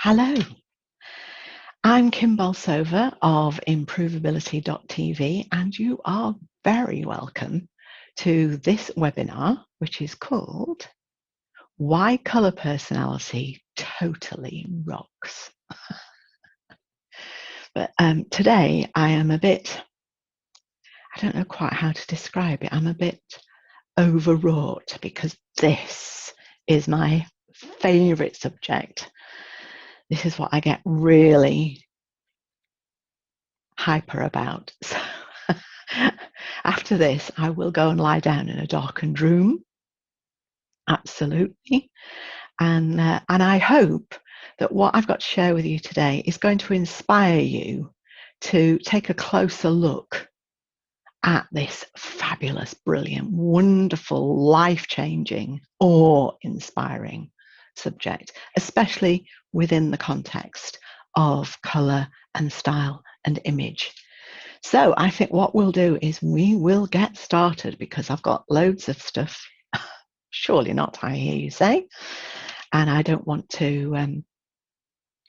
Hello, I'm Kim Bolsover of Improvability.tv, and you are very welcome to this webinar, which is called Why Colour Personality Totally Rocks. But today I am I don't know quite how to describe it, I'm a bit overwrought because this is my favourite subject. This is what I get really hyper about. So after this, I will go and lie down in a darkened room. Absolutely. And I hope that what I've got to share with you today is going to inspire you to take a closer look at this fabulous, brilliant, wonderful, life-changing, awe-inspiring subject, especially within the context of colour and style and image. So I think what we'll do is we will get started because I've got loads of stuff. Surely not, I hear you say. And I don't want to,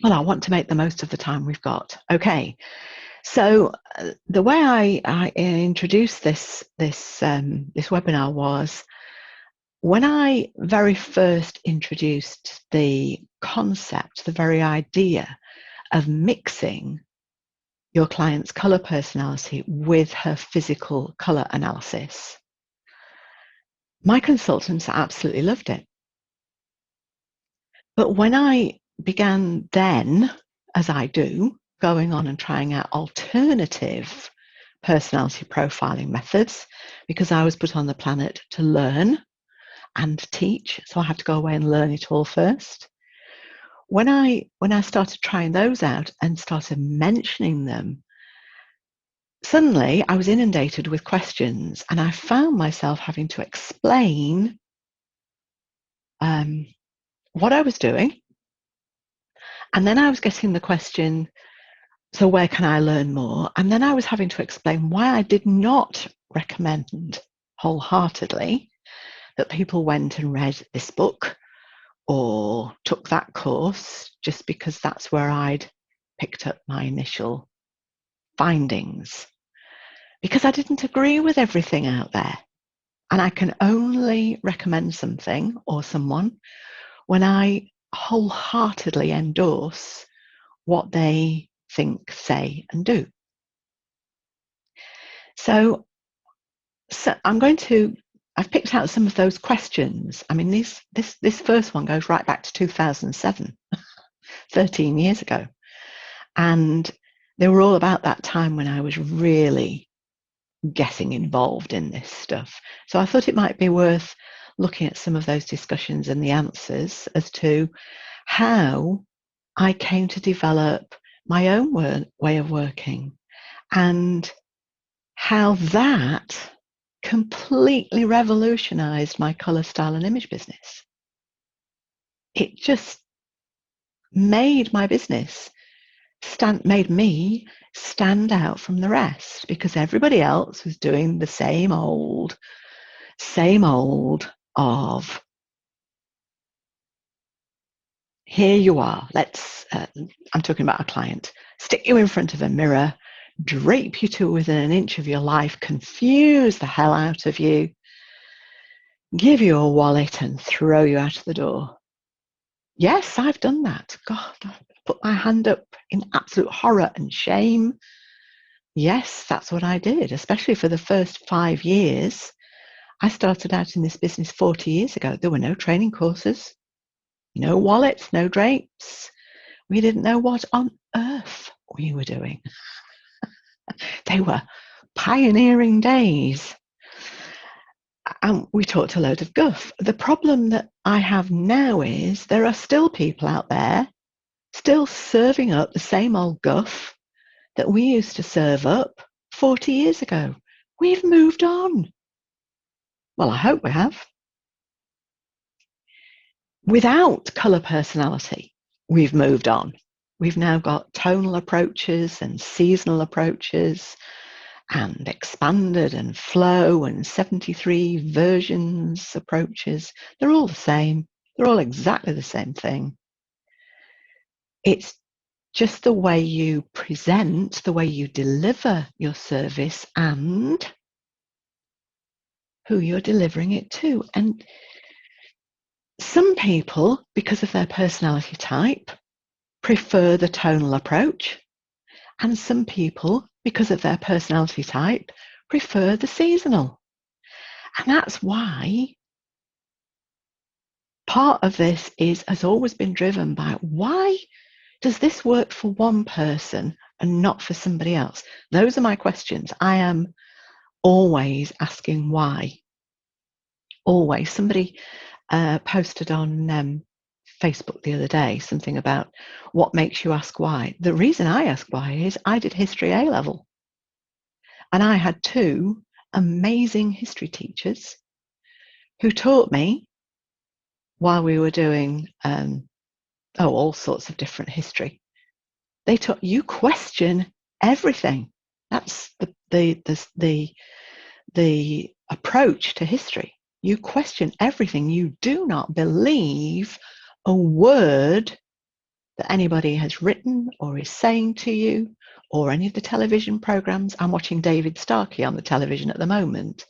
I want to make the most of the time we've got. Okay. So the way I introduced this webinar was when I very first introduced the concept, the very idea of mixing your client's colour personality with her physical colour analysis. My consultants absolutely loved it. But when I began then, as I do, going on and trying out alternative personality profiling methods, because I was put on the planet to learn and teach, so I had to go away and learn it all first. When I started trying those out and started mentioning them, suddenly I was inundated with questions and I found myself having to explain what I was doing. And then I was getting the question, so where can I learn more? And then I was having to explain why I did not recommend wholeheartedly that people went and read this book or took that course just because that's where I'd picked up my initial findings. Because I didn't agree with everything out there. And I can only recommend something or someone when I wholeheartedly endorse what they think, say, and do. So I've picked out some of those questions. I mean, this first one goes right back to 2007, 13 years ago. And they were all about that time when I was really getting involved in this stuff. So I thought it might be worth looking at some of those discussions and the answers as to how I came to develop my own way of working and how that completely revolutionized my color, style, and image business. It just made my business made me stand out from the rest because everybody else was doing the same old of here you are, I'm talking about a client, stick you in front of a mirror, drape you to within an inch of your life, confuse the hell out of you, give you a wallet and throw you out of the door. Yes, I've done that. God, I've put my hand up in absolute horror and shame. Yes, that's what I did, especially for the first 5 years. I started out in this business 40 years ago. There were no training courses, no wallets, no drapes. We didn't know what on earth we were doing. They were pioneering days. And we talked a load of guff. The problem that I have now is there are still people out there still serving up the same old guff that we used to serve up 40 years ago. We've moved on. Well, I hope we have. Without colour personality, we've moved on. We've now got tonal approaches and seasonal approaches and expanded and flow and 73 versions approaches. They're all the same. They're all exactly the same thing. It's just the way you present, the way you deliver your service, and who you're delivering it to. And some people, because of their personality type, prefer the tonal approach. And some people, because of their personality type, prefer the seasonal. And that's why part of this has always been driven by, why does this work for one person and not for somebody else? Those are my questions. I am always asking why. Always. Somebody posted on Facebook the other day something about what makes you ask why. The reason I ask why is I did history A level, and I had two amazing history teachers who taught me while we were doing all sorts of different history. They taught you question everything. That's the approach to history. You question everything. You do not believe a word that anybody has written or is saying to you, or any of the television programs. I'm watching David Starkey on the television at the moment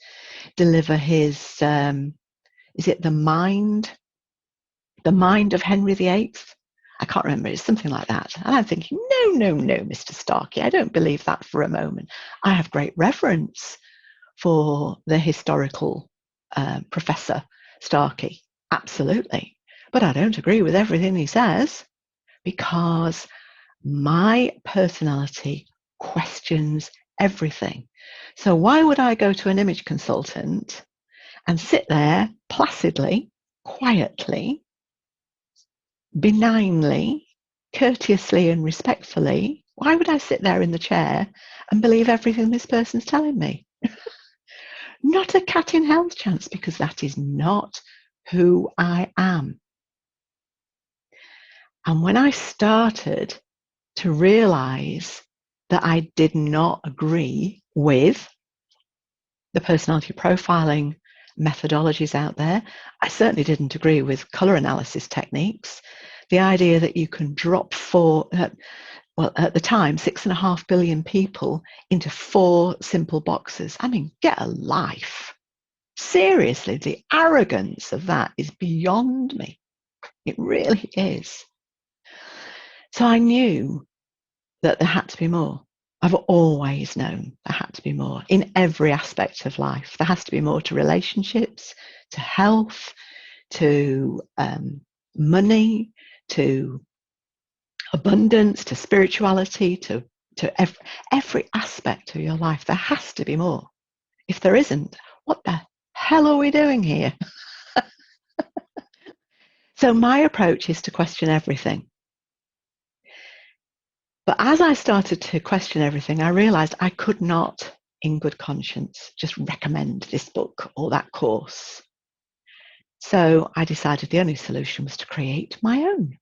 deliver his, is it The Mind of Henry VIII? I can't remember, it's something like that. And I'm thinking, no, Mr. Starkey, I don't believe that for a moment. I have great reverence for the historical Professor Starkey, absolutely. But I don't agree with everything he says, because my personality questions everything. So why would I go to an image consultant and sit there placidly, quietly, benignly, courteously and respectfully? Why would I sit there in the chair and believe everything this person's telling me? Not a cat in hell's chance, because that is not who I am. And when I started to realize that I did not agree with the personality profiling methodologies out there, I certainly didn't agree with color analysis techniques. The idea that you can drop at the time, 6.5 billion people into 4 simple boxes. I mean, get a life. Seriously, the arrogance of that is beyond me. It really is. So I knew that there had to be more. I've always known there had to be more in every aspect of life. There has to be more to relationships, to health, to money, to abundance, to spirituality, to every aspect of your life. There has to be more. If there isn't, what the hell are we doing here? So my approach is to question everything. But as I started to question everything, I realized I could not, in good conscience, just recommend this book or that course. So I decided the only solution was to create my own.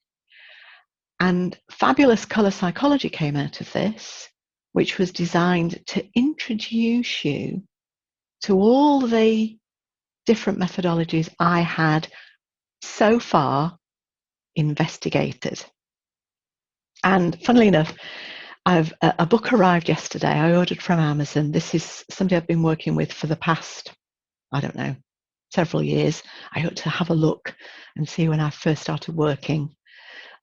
And fabulous color psychology came out of this, which was designed to introduce you to all the different methodologies I had so far investigated. And funnily enough, a book arrived yesterday. I ordered from Amazon. This is somebody I've been working with for the past, I don't know, several years. I ought to have a look and see when I first started working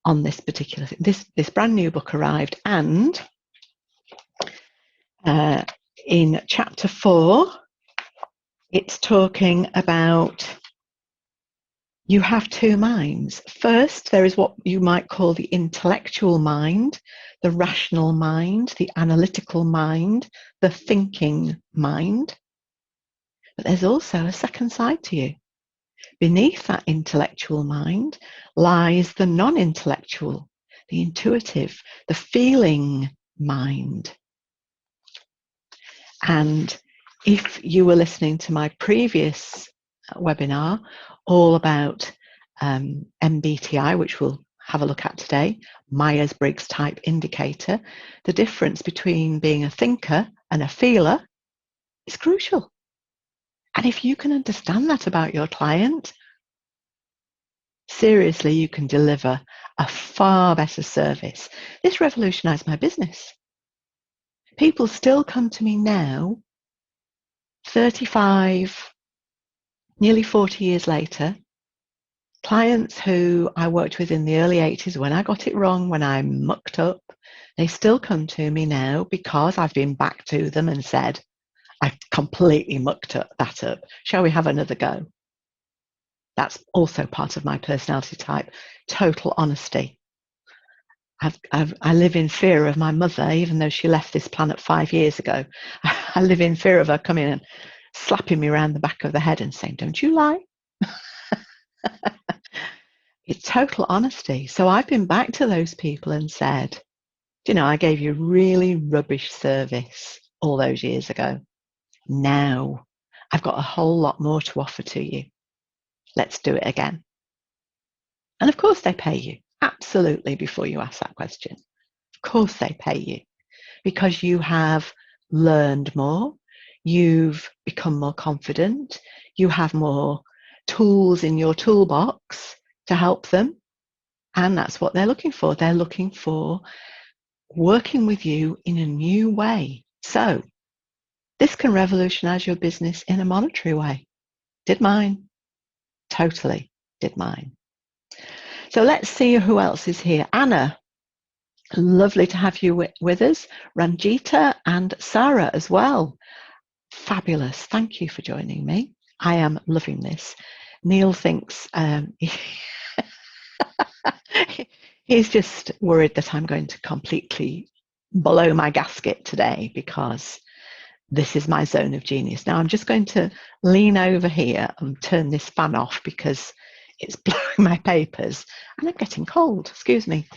on this particular thing. This brand new book arrived, and in chapter 4, it's talking about you have 2 minds. First, there is what you might call the intellectual mind, the rational mind, the analytical mind, the thinking mind. But there's also a second side to you. Beneath that intellectual mind lies the non-intellectual, the intuitive, the feeling mind. And if you were listening to my previous webinar all about MBTI, which we'll have a look at today, Myers-Briggs Type Indicator, the difference between being a thinker and a feeler is crucial. And if you can understand that about your client, seriously, you can deliver a far better service. This revolutionized my business. People still come to me now, 35, nearly 40 years later, clients who I worked with in the early 80s when I got it wrong, when I mucked up, they still come to me now because I've been back to them and said, I've completely mucked that up. Shall we have another go? That's also part of my personality type, total honesty. I live in fear of my mother, even though she left this planet 5 years ago. I live in fear of her coming and slapping me around the back of the head and saying, don't you lie? It's total honesty. So I've been back to those people and said, I gave you really rubbish service all those years ago. Now I've got a whole lot more to offer to you. Let's do it again. And of course they pay you. Absolutely, before you ask that question. Of course they pay you because you have learned more, you've become more confident, you have more tools in your toolbox to help them. And that's what they're looking for. They're looking for working with you in a new way. So this can revolutionize your business in a monetary way. Did mine. Totally did mine. So let's see who else is here. Anna, lovely to have you with us. Ranjita and Sarah as well. Fabulous. Thank you for joining me. I am loving this. Neil thinks he's just worried that I'm going to completely blow my gasket today because this is my zone of genius. Now I'm just going to lean over here and turn this fan off because it's blowing my papers and I'm getting cold. Excuse me.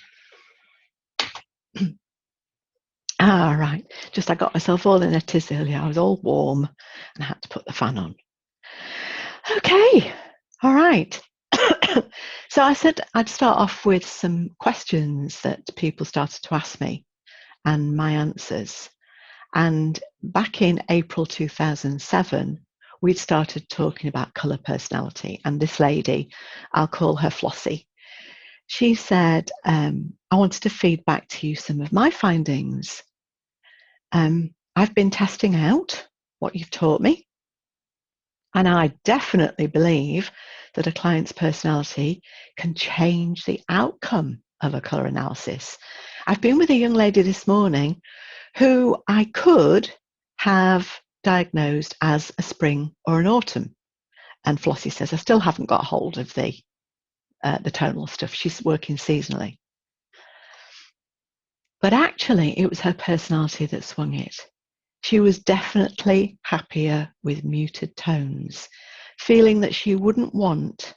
All right. Just I got myself all in a tiz earlier. I was all warm and I had to put the fan on. Okay. All right. So I said I'd start off with some questions that people started to ask me and my answers. And back in April 2007, we'd started talking about colour personality. And this lady, I'll call her Flossie, she said, I wanted to feed back to you some of my findings. I've been testing out what you've taught me. And I definitely believe that a client's personality can change the outcome of a colour analysis. I've been with a young lady this morning who I could have diagnosed as a spring or an autumn. And Flossie says, I still haven't got hold of the tonal stuff. She's working seasonally. But actually, it was her personality that swung it. She was definitely happier with muted tones, feeling that she wouldn't want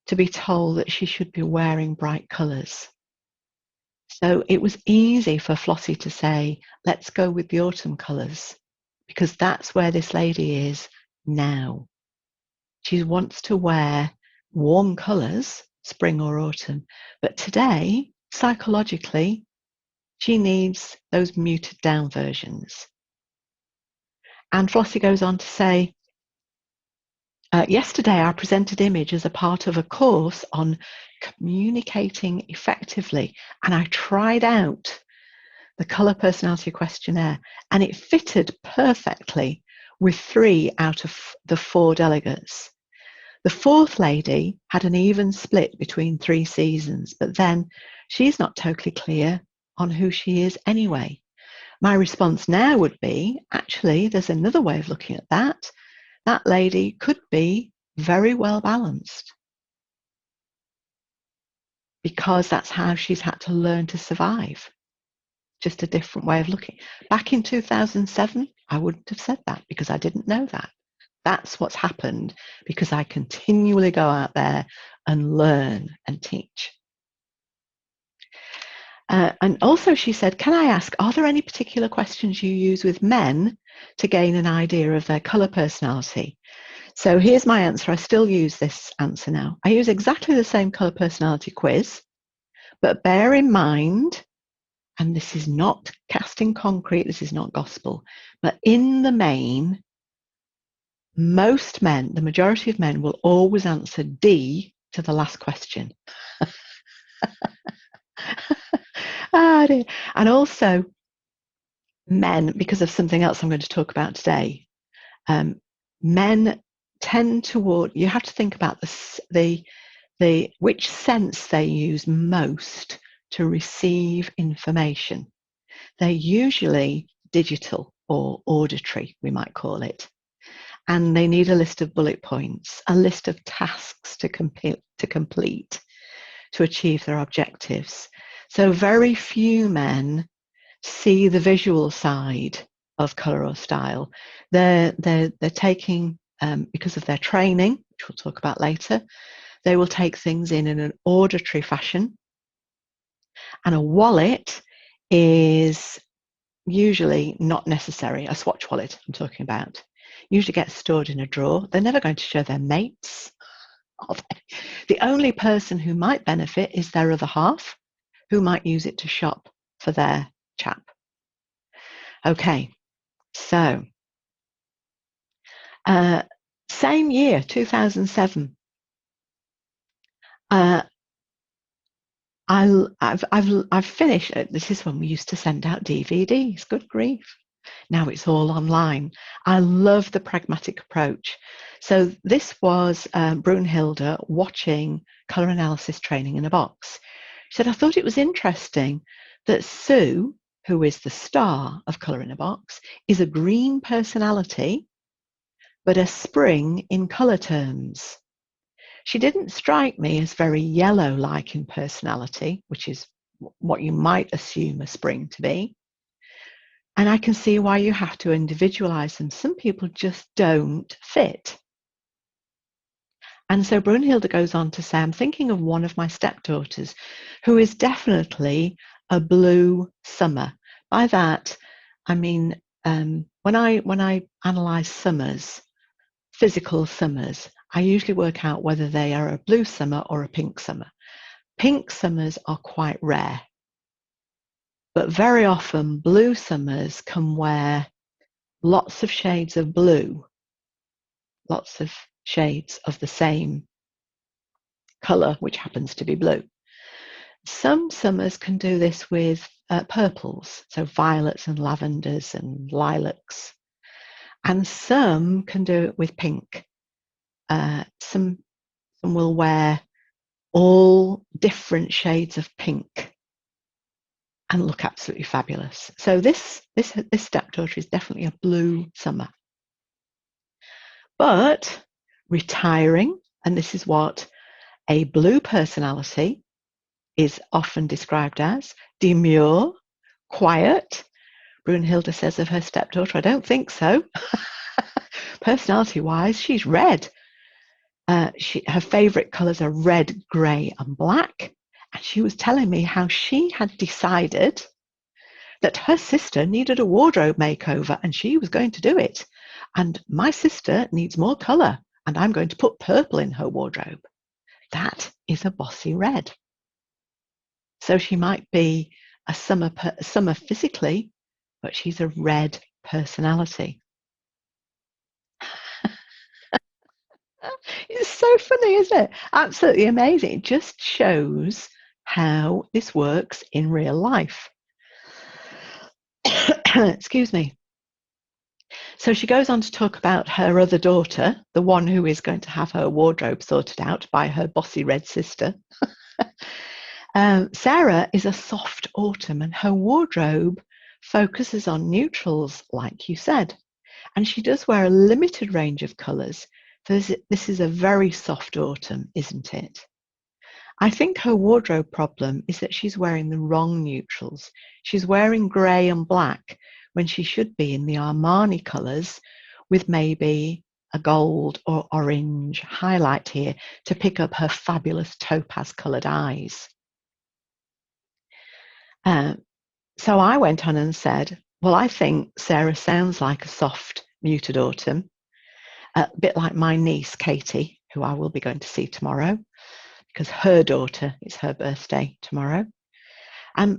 to be told that she should be wearing bright colours. So it was easy for Flossie to say, let's go with the autumn colours, because that's where this lady is now. She wants to wear warm colours, spring or autumn, but today, psychologically, she needs those muted down versions. And Flossie goes on to say, yesterday I presented image as a part of a course on communicating effectively, and I tried out the colour personality questionnaire, and it fitted perfectly with 3 out of the 4 delegates. The 4th lady had an even split between 3 seasons, but then she's not totally clear on who she is anyway. My response now would be, actually, there's another way of looking at that. That lady could be very well balanced because that's how she's had to learn to survive. Just a different way of looking. Back in 2007, I wouldn't have said that because I didn't know that. That's what's happened because I continually go out there and learn and teach. And also she said, can I ask, are there any particular questions you use with men to gain an idea of their colour personality? So here's my answer. I still use this answer now. I use exactly the same colour personality quiz, but bear in mind, and this is not cast in concrete, this is not gospel, but in the main, most men, the majority of men will always answer D to the last question. Ah, dear. And also, men, because of something else I'm going to talk about today, men tend toward, you have to think about the which sense they use most to receive information. They're usually digital or auditory, we might call it. And they need a list of bullet points, a list of tasks to complete to achieve their objectives. So very few men see the visual side of colour or style. They're taking, because of their training, which we'll talk about later, they will take things in an auditory fashion. And a wallet is usually not necessary. A swatch wallet I'm talking about usually gets stored in a drawer. They're never going to show their mates, are they? The only person who might benefit is their other half, who might use it to shop for their chap. Okay, so same year, 2007. I've finished. This is when we used to send out DVDs. Good grief! Now it's all online. I love the pragmatic approach. So this was Brunhilde watching colour analysis training in a box. She said, I thought it was interesting that Sue, who is the star of Colour in a Box, is a green personality, but a spring in colour terms. She didn't strike me as very yellow-like in personality, which is what you might assume a spring to be. And I can see why you have to individualize them. Some people just don't fit. And so Brunhilde goes on to say, I'm thinking of one of my stepdaughters who is definitely a blue summer. By that, I mean, when I analyze summers, physical summers, I usually work out whether they are a blue summer or a pink summer. Pink summers are quite rare, but very often blue summers can wear lots of shades of blue, lots of shades of the same colour, which happens to be blue. Some summers can do this with purples, so violets and lavenders and lilacs, and some can do it with pink. Some will wear all different shades of pink and look absolutely fabulous. So this stepdaughter is definitely a blue summer. But retiring, and this is what a blue personality is often described as, demure, quiet. Brunhilde says of her stepdaughter, I don't think so. Personality-wise, she's red. Her favourite colours are red, grey and black. And she was telling me how she had decided that her sister needed a wardrobe makeover and she was going to do it. And my sister needs more colour and I'm going to put purple in her wardrobe. That is a bossy red. So she might be a summer physically, but she's a red personality. It's so funny, isn't it? Absolutely amazing. It just shows how this works in real life. Excuse me. So she goes on to talk about her other daughter, the one who is going to have her wardrobe sorted out by her bossy red sister. Sarah is a soft autumn and her wardrobe focuses on neutrals, like you said. And she does wear a limited range of colours. So this is a very soft autumn, isn't it? I think her wardrobe problem is that she's wearing the wrong neutrals. She's wearing grey and black when she should be in the Armani colours with maybe a gold or orange highlight here to pick up her fabulous topaz coloured eyes. So I went on and said, well, I think Sarah sounds like a soft, muted autumn, a bit like my niece, Katie, who I will be going to see tomorrow, because her daughter, it's her birthday tomorrow.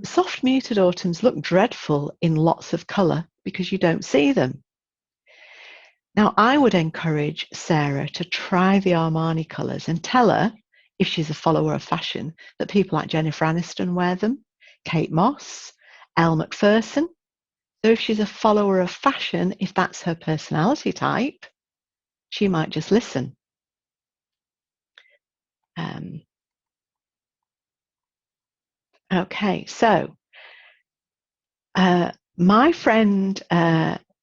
Soft, muted autumns look dreadful in lots of colour because you don't see them. Now, I would encourage Sarah to try the Armani colours and tell her if she's a follower of fashion, that people like Jennifer Aniston wear them, Kate Moss, Elle Macpherson. So if she's a follower of fashion, if that's her personality type, she might just listen. Okay, so my friend,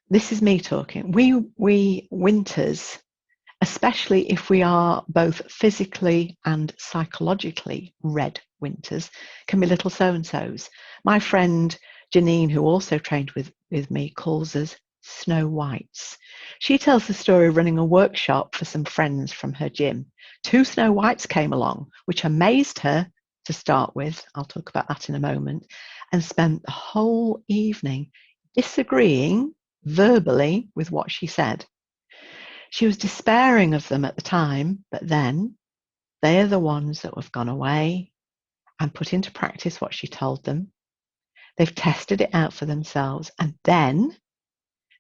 this is me talking. We winters, especially if we are both physically and psychologically red winters, can be little so-and-sos. My friend Janine, who also trained with me, calls us Snow Whites. She tells the story of running a workshop for some friends from her gym. 2 Snow Whites came along, which amazed her to start with. I'll talk about that in a moment. And spent the whole evening disagreeing verbally with what she said. She was despairing of them at the time, but then they are the ones that have gone away and put into practice what she told them. They've tested it out for themselves, and then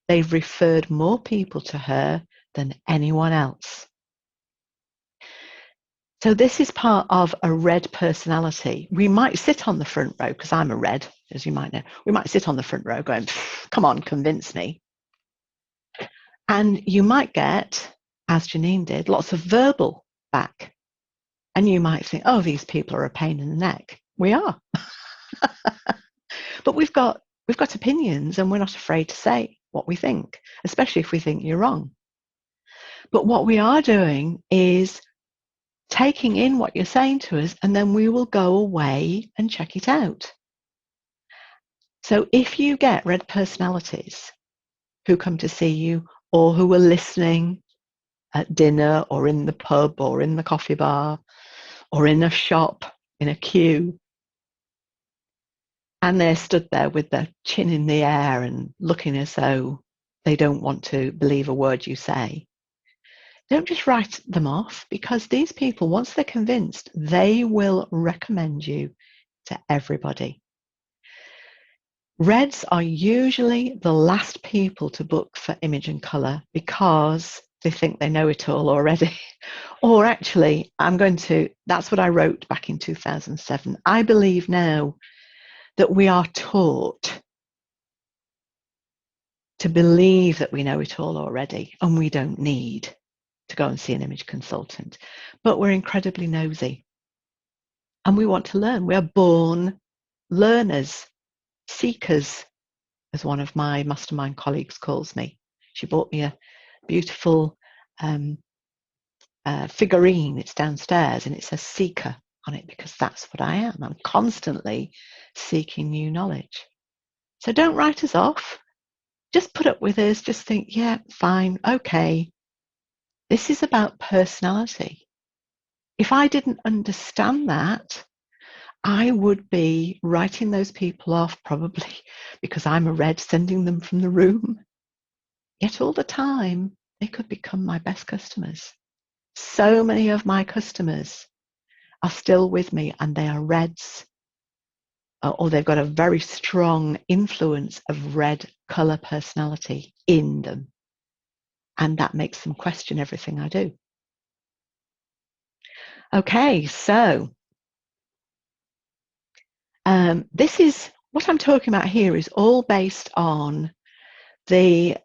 they've referred more people to her than anyone else. So this is part of a red personality. We might sit on the front row, because I'm a red, as you might know. We might sit on the front row going, come on, convince me. And you might get, as Janine did, lots of verbal back. And you might think, oh, these people are a pain in the neck. We are. But we've got opinions, and we're not afraid to say what we think, especially if we think you're wrong. But what we are doing is taking in what you're saying to us, and then we will go away and check it out. So if you get red personalities who come to see you, or who are listening at dinner or in the pub or in the coffee bar or in a shop, in a queue, and they're stood there with their chin in the air and looking as though they don't want to believe a word you say, don't just write them off, because these people, once they're convinced, they will recommend you to everybody. Reds are usually the last people to book for image and colour because they think they know it all already. Or actually, that's what I wrote back in 2007. I believe now that we are taught to believe that we know it all already, and we don't need to go and see an image consultant. But we're incredibly nosy, and we want to learn. We are born learners, seekers, as one of my mastermind colleagues calls me. She bought me a beautiful figurine. It's downstairs, and it says seeker on it, because that's what I am. I'm constantly seeking new knowledge. So don't write us off. Just put up with us. Just think, yeah, fine, okay. This is about personality. If I didn't understand that, I would be writing those people off, probably because I'm a red, sending them from the room. Yet all the time, they could become my best customers. So many of my customers are still with me, and they are reds, or they've got a very strong influence of red colour personality in them. And that makes them question everything I do. Okay, so this is what I'm talking about here is all based on the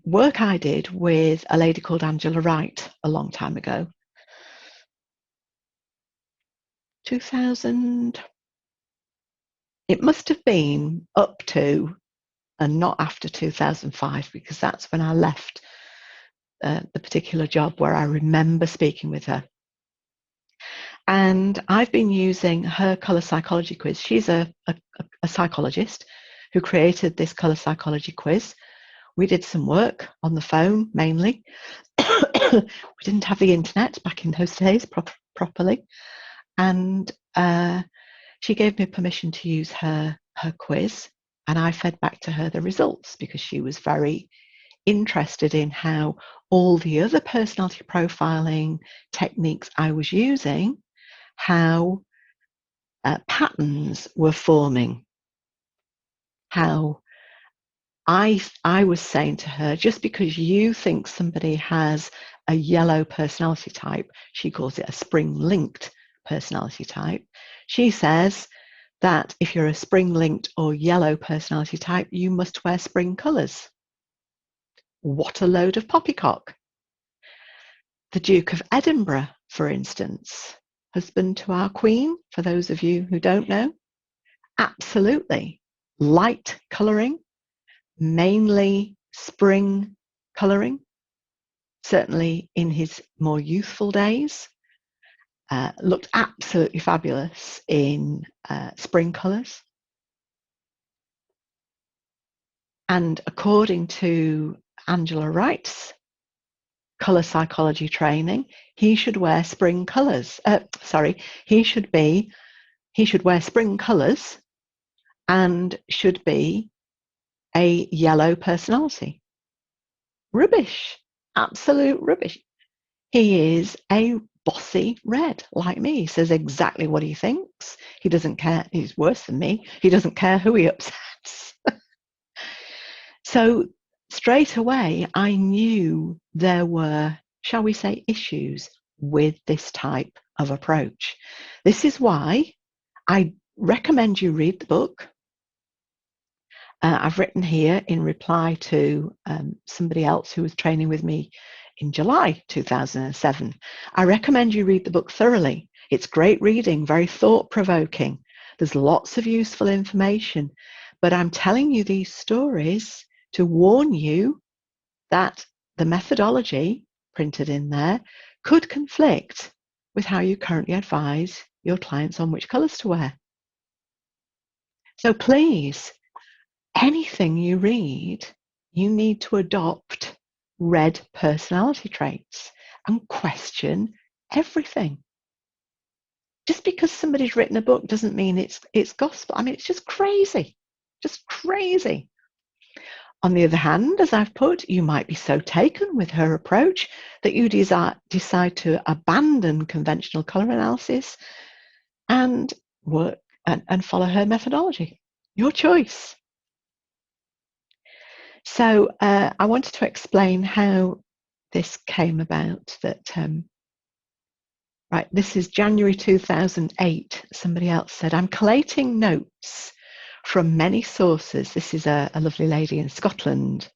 work I did with a lady called Angela Wright a long time ago. 2000, it must have been up to and not after 2005, because that's when I left the particular job where I remember speaking with her. And I've been using her colour psychology quiz. She's a psychologist who created this colour psychology quiz. We did some work on the phone mainly. We didn't have the internet back in those days properly. And she gave me permission to use her quiz. And I fed back to her the results, because she was very interested in how all the other personality profiling techniques I was using, how patterns were forming, how I was saying to her, just because you think somebody has a yellow personality type, she calls it a spring-linked personality type. She says that if you're a spring-linked or yellow personality type, you must wear spring colours. What a load of poppycock. The Duke of Edinburgh, for instance, husband to our Queen, for those of you who don't know, absolutely light colouring, mainly spring colouring, certainly in his more youthful days, looked absolutely fabulous in spring colours. And according to Angela Wright's colour psychology training, he should wear spring colours. He should wear spring colours and should be a yellow personality. Rubbish. Absolute rubbish. He is a bossy red like me. He says exactly what he thinks. He doesn't care. He's worse than me. He doesn't care who he upsets. So straight away, I knew there were, shall we say, issues with this type of approach. This is why I recommend you read the book. I've written here in reply to somebody else who was training with me in July 2007. I recommend you read the book thoroughly. It's great reading, very thought-provoking. There's lots of useful information, but I'm telling you these stories to warn you that the methodology printed in there could conflict with how you currently advise your clients on which colours to wear. So please, anything you read, you need to adopt red personality traits and question everything. Just because somebody's written a book doesn't mean it's gospel. I mean, it's just crazy. Just crazy. On the other hand, as I've put, you might be so taken with her approach that you decide to abandon conventional colour analysis and work and follow her methodology. Your choice. So I wanted to explain how this came about. Right, this is January 2008. Somebody else said, I'm collating notes from many sources. This is a lovely lady in Scotland.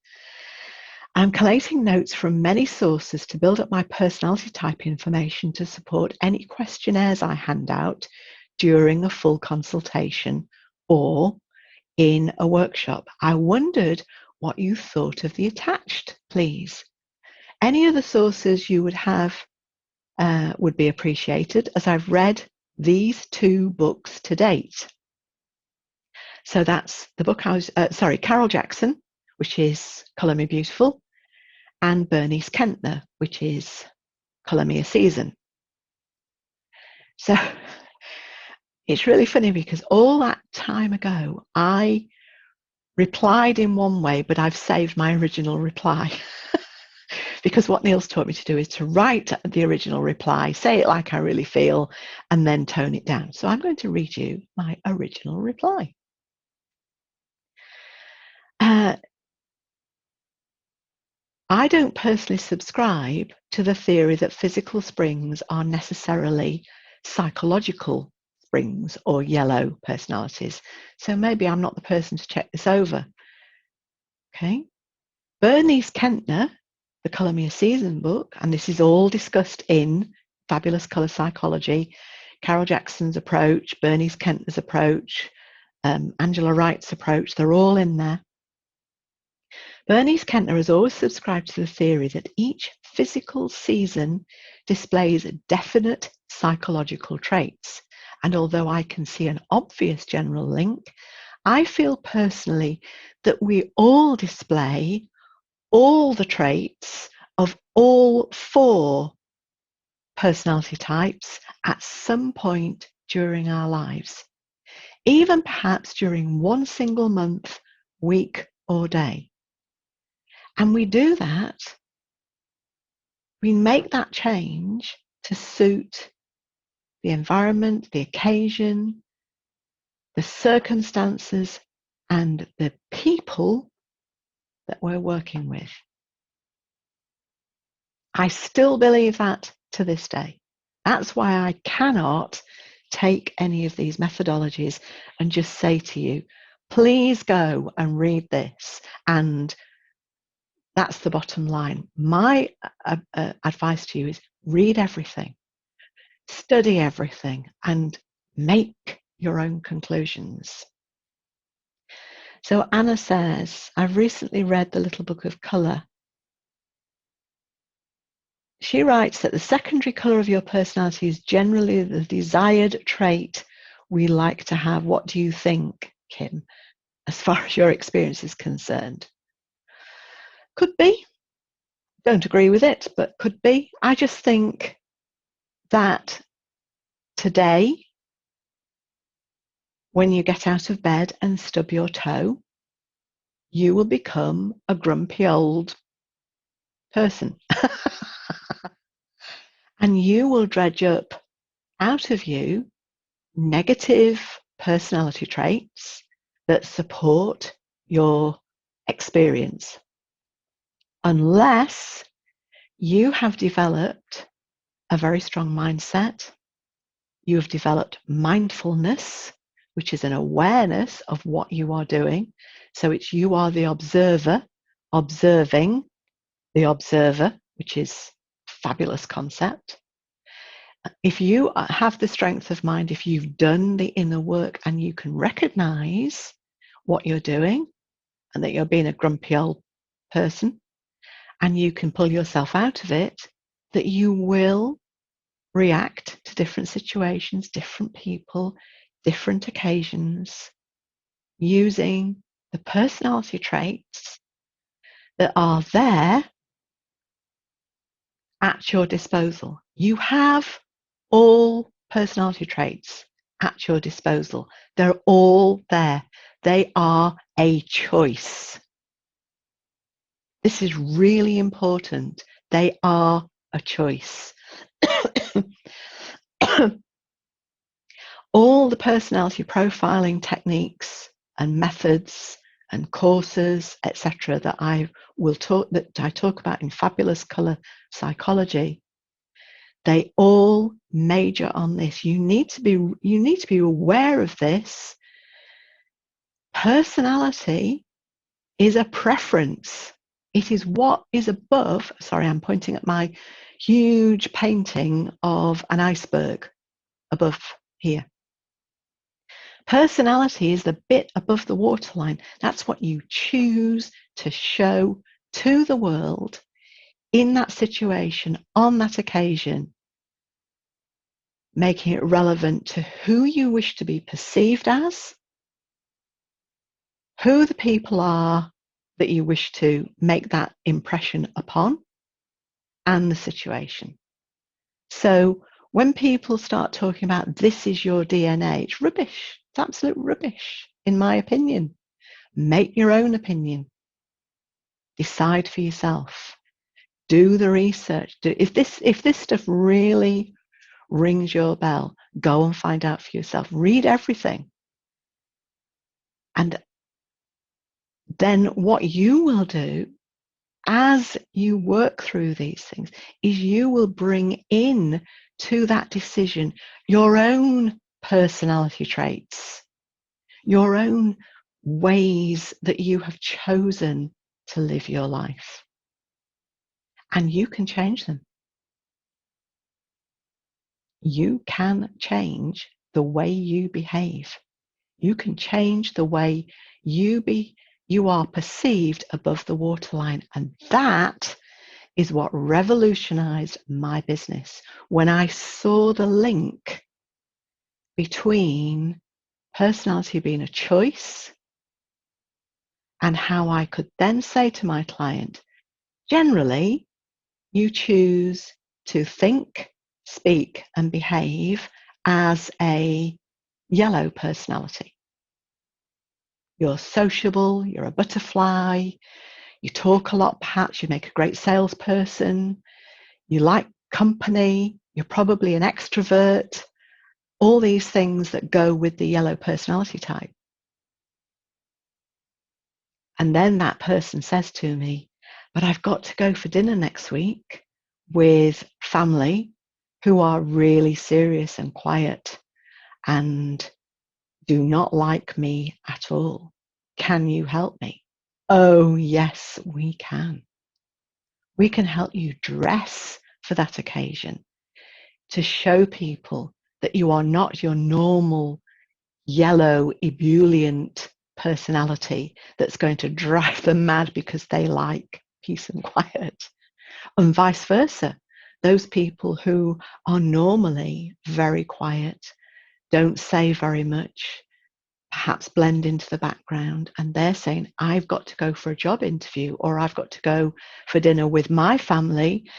I'm collating notes from many sources to build up my personality type information to support any questionnaires I hand out during a full consultation or in a workshop. I wondered what you thought of the attached, please. Any other sources you would have would be appreciated, as I've read these 2 books to date. So that's the book Carol Jackson, which is Colour Me Beautiful, and Bernice Kentner, which is Colour Me a Season. So it's really funny because all that time ago, I replied in one way, but I've saved my original reply. Because what Neil's taught me to do is to write the original reply, say it like I really feel, and then tone it down. So I'm going to read you my original reply. I don't personally subscribe to the theory that physical springs are necessarily psychological springs or yellow personalities. So maybe I'm not the person to check this over. Okay. Bernice Kentner, the Colour Me a Season book, and this is all discussed in Fabulous Colour Psychology, Carol Jackson's approach, Bernice Kentner's approach, Angela Wright's approach, they're all in there. Bernice Kentner has always subscribed to the theory that each physical season displays definite psychological traits. And although I can see an obvious general link, I feel personally that we all display all the traits of all 4 personality types at some point during our lives, even perhaps during one single month, week, or day. And we do that, we make that change to suit the environment, the occasion, the circumstances, and the people that we're working with. I still believe that to this day. That's why I cannot take any of these methodologies and just say to you, please go and read this. And that's the bottom line. My advice to you is read everything, study everything, and make your own conclusions. So Anna says, I've recently read The Little Book of Colour. She writes that the secondary colour of your personality is generally the desired trait we like to have. What do you think, Kim, as far as your experience is concerned? Could be. Don't agree with it, but could be. I just think that today, when you get out of bed and stub your toe, you will become a grumpy old person. And you will dredge up out of you negative personality traits that support your experience, unless you have developed a very strong mindset, you have developed mindfulness, which is an awareness of what you are doing. So it's you are the observer, observing the observer, which is a fabulous concept. If you have the strength of mind, if you've done the inner work and you can recognize what you're doing and that you're being a grumpy old person and you can pull yourself out of it, that you will react to different situations, different people, different occasions, using the personality traits that are there at your disposal. You have all personality traits at your disposal. They're all there. They are a choice. This is really important. They are a choice. All the personality profiling techniques and methods and courses, etc., that I talk about in Fabulous Colour Psychology, they all major on this. You need to be aware of this. Personality is a preference. It is what is above. Sorry, I'm pointing at my huge painting of an iceberg above here. Personality is the bit above the waterline. That's what you choose to show to the world in that situation, on that occasion, making it relevant to who you wish to be perceived as, who the people are that you wish to make that impression upon, and the situation. So when people start talking about this is your DNA, it's rubbish. It's absolute rubbish, in my opinion. Make your own opinion. Decide for yourself. Do the research. If this stuff really rings your bell, go and find out for yourself. Read everything. And then what you will do as you work through these things is you will bring in to that decision your own personality traits, your own ways that you have chosen to live your life. And you can change them. You can change the way you behave. You can change the way you are perceived above the waterline. And that is what revolutionized my business. When I saw the link between personality being a choice and how I could then say to my client, generally, you choose to think, speak, and behave as a yellow personality. You're sociable, you're a butterfly, you talk a lot, perhaps you make a great salesperson, you like company, you're probably an extrovert, all these things that go with the yellow personality type. And then that person says to me, but I've got to go for dinner next week with family who are really serious and quiet and do not like me at all. Can you help me? Oh, yes, we can. We can help you dress for that occasion to show people that you are not your normal yellow, ebullient personality that's going to drive them mad because they like peace and quiet, and vice versa. Those people who are normally very quiet, don't say very much, perhaps blend into the background, and they're saying, I've got to go for a job interview, or I've got to go for dinner with my family,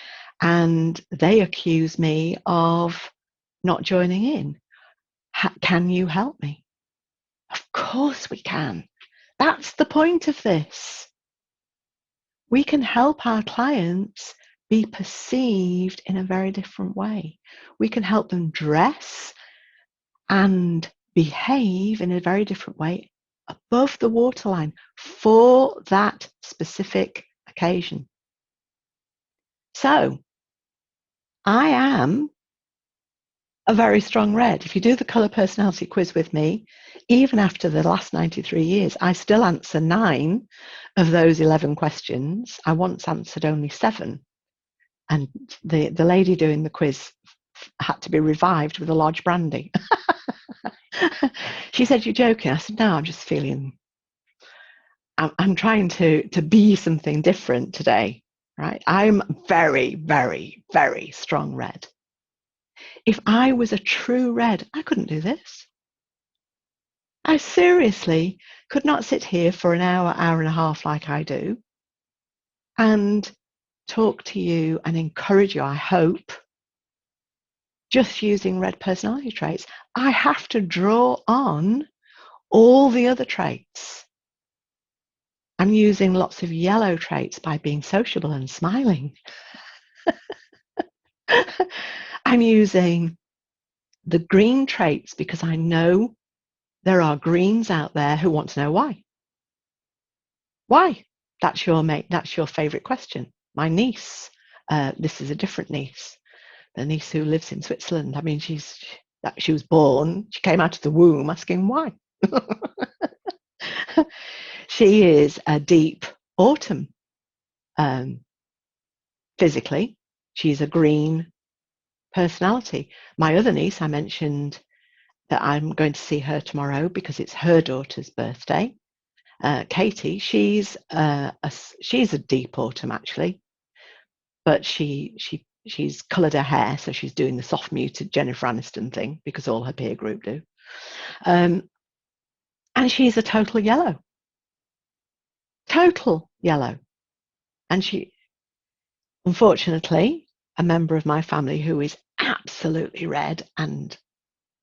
and they accuse me of not joining in. Can you help me? Of course we can. That's the point of this. We can help our clients be perceived in a very different way. We can help them dress and behave in a very different way above the waterline for that specific occasion. So I am a very strong red. If you do the colour personality quiz with me, even after the last 93 years, I still answer 9 of those 11 questions. I once answered only 7. And the lady doing the quiz had to be revived with a large brandy. She said, "You're joking." I said, "No, I'm just feeling, I'm trying to be something different today, right? I'm very, very, very strong red. If I was a true red, I couldn't do this. I seriously could not sit here for an hour, hour and a half like I do and talk to you and encourage you, I hope, just using red personality traits. I have to draw on all the other traits. I'm using lots of yellow traits by being sociable and smiling. I'm using the green traits because I know there are greens out there who want to know why. Why? That's your mate. That's your favorite question. My niece, this is a different niece, the niece who lives in Switzerland. I mean, she was born, she came out of the womb asking why. She is a deep autumn. Physically, she's a green personality. My other niece, I mentioned that I'm going to see her tomorrow because it's her daughter's birthday. Katie, she's a deep autumn actually, but she's coloured her hair, so she's doing the soft muted Jennifer Aniston thing because all her peer group do. And she's a total yellow. And she, unfortunately, a member of my family who is absolutely red and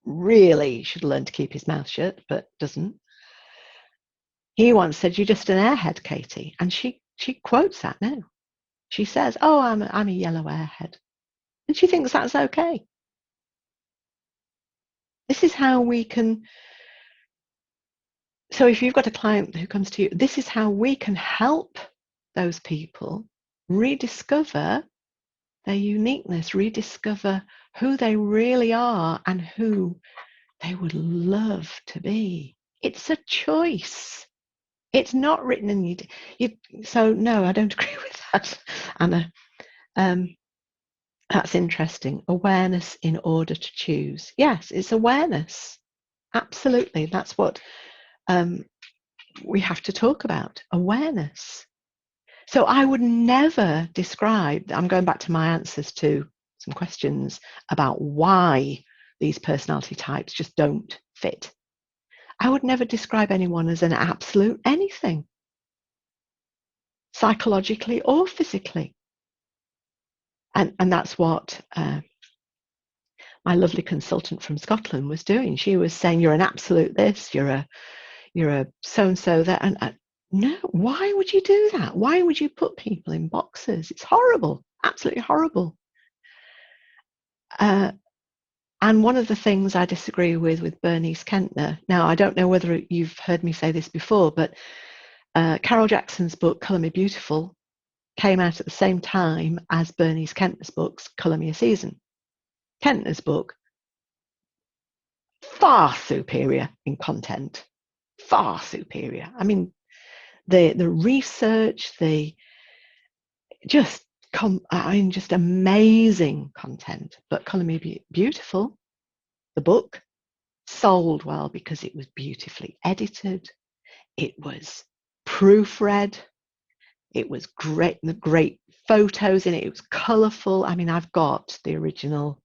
really should learn to keep his mouth shut, but doesn't. He once said, "You're just an airhead, Katie," and she quotes that now. She says, "Oh, I'm a yellow airhead," and she thinks that's okay. This is how we can. So if you've got a client who comes to you, this is how we can help those people rediscover their uniqueness, rediscover who they really are and who they would love to be. It's a choice. It's not written in you. So no, I don't agree with that, Anna. That's interesting. Awareness in order to choose. Yes, it's awareness. Absolutely. That's what we have to talk about. Awareness. So I would never describe, I'm going back to my answers to some questions about why these personality types just don't fit. I would never describe anyone as an absolute anything, psychologically or physically. And that's what my lovely consultant from Scotland was doing. She was saying, "You're an absolute this, you're a so-and-so that." And no, why would you do that? Why would you put people in boxes? It's horrible, absolutely horrible. And one of the things I disagree with Bernice Kentner, now I don't know whether you've heard me say this before, but Carol Jackson's book, Colour Me Beautiful, came out at the same time as Bernice Kentner's books, Colour Me a Season. Kentner's book, far superior in content, far superior. I mean, the research, just amazing content. But Colour Me Beautiful, the book, sold well because it was beautifully edited, it was proofread, it was great photos in it, it was colourful. I mean, I've got the original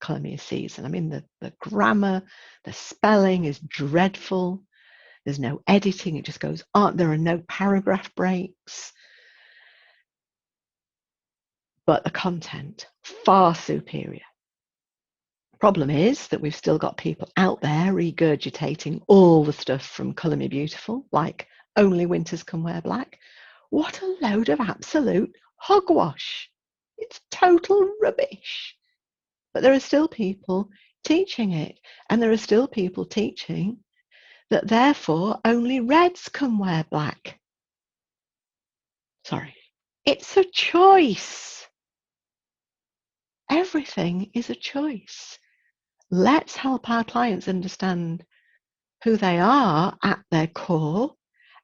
Colour Me a Season. I mean, the grammar, the spelling is dreadful. There's no editing, it just goes on. There are no paragraph breaks. But the content, far superior. Problem is that we've still got people out there regurgitating all the stuff from Colour Me Beautiful, like Only Winters Can Wear Black. What a load of absolute hogwash. It's total rubbish. But there are still people teaching it, and there are still people teaching that therefore only reds can wear black. Sorry. It's a choice. Everything is a choice. Let's help our clients understand who they are at their core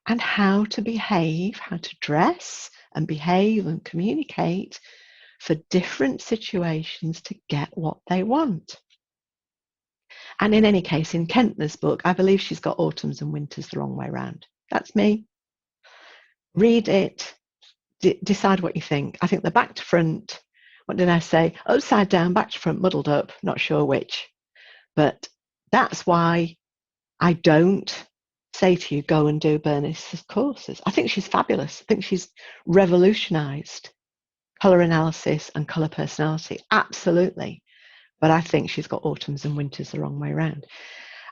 and how to behave, how to dress and behave and communicate for different situations to get what they want. And in any case, in Kentner's book, I believe she's got autumns and winters the wrong way around. That's me. Read it, decide what you think. I think the back to front, what did I say? Upside down, back to front, muddled up, not sure which. But that's why I don't say to you, go and do Bernice's courses. I think she's fabulous. I think she's revolutionized colour analysis and colour personality, absolutely. But I think she's got autumns and winters the wrong way around.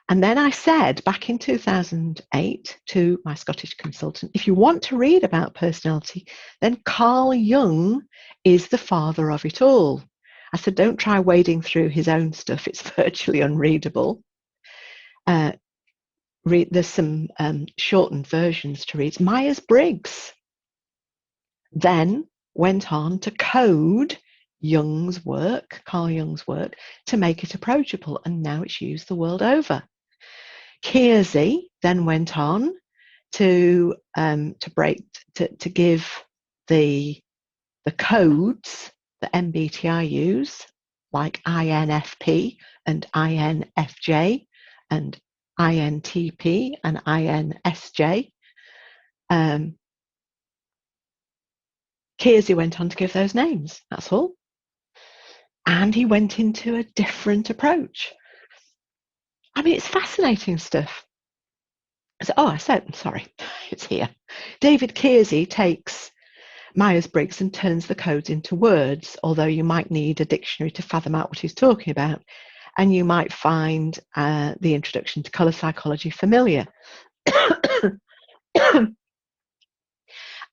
And then I said back in 2008 to my Scottish consultant, if you want to read about personality, then Carl Jung is the father of it all. I said, don't try wading through his own stuff. It's virtually unreadable. There's some shortened versions to read. Myers-Briggs then went on to code Jung's work, Carl Jung's work, to make it approachable, and now it's used the world over. Keirsey then went on to give the codes that MBTI use, like INFP and INFJ and INTP and INSJ. Keirsey went on to give those names, that's all. And he went into a different approach. I mean, it's fascinating stuff. So, sorry, it's here. David Keirsey takes Myers-Briggs and turns the codes into words, although you might need a dictionary to fathom out what he's talking about. And you might find the introduction to colour psychology familiar.